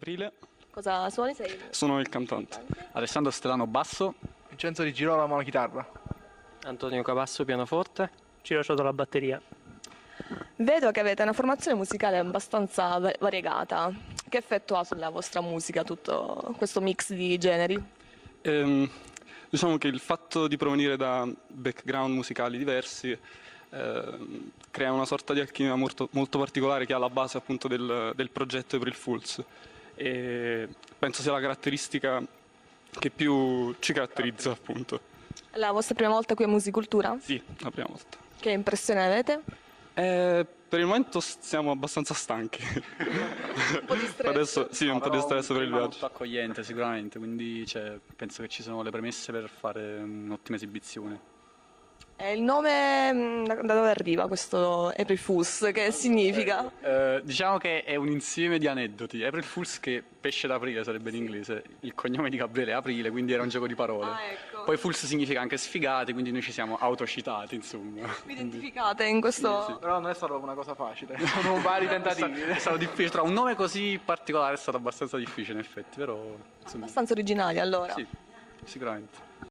Aprile, Cosa suoni? Sei sono il cantante. Alessandro Stellano basso. Vincenzo Di Girolamo alla chitarra. Antonio Cavasso pianoforte. Ciro Cioto alla batteria. Vedo che avete una formazione musicale abbastanza variegata. Che effetto ha sulla vostra musica tutto questo mix di generi? Diciamo che il fatto di provenire da background musicali diversi crea una sorta di alchimia molto, molto particolare che è alla base appunto del progetto April Fools, e penso sia la caratteristica che più ci caratterizza appunto. La vostra prima volta qui a Musicultura? Sì, la prima volta. Che impressione avete? Per il momento siamo abbastanza stanchi. Un po' di stress? Adesso sì, un po' di stress per il clima viaggio. molto accogliente sicuramente, quindi penso che ci sono le premesse per fare un'ottima esibizione. E il nome, da dove arriva questo April Fools? Che significa? Diciamo che è un insieme di aneddoti. April Fools, che pesce d'aprile sarebbe in inglese, il cognome di Gabriele è Aprile, quindi era un gioco di parole. Ah, ecco. Poi Fools significa anche sfigati, quindi noi ci siamo autocitati, insomma. Vi identificate in questo... Sì, sì. Però non è stata una cosa facile, sono vari tentativi. È stato difficile, tra un nome così particolare è stato abbastanza difficile in effetti, però insomma, Abbastanza originali allora. sì, sicuramente.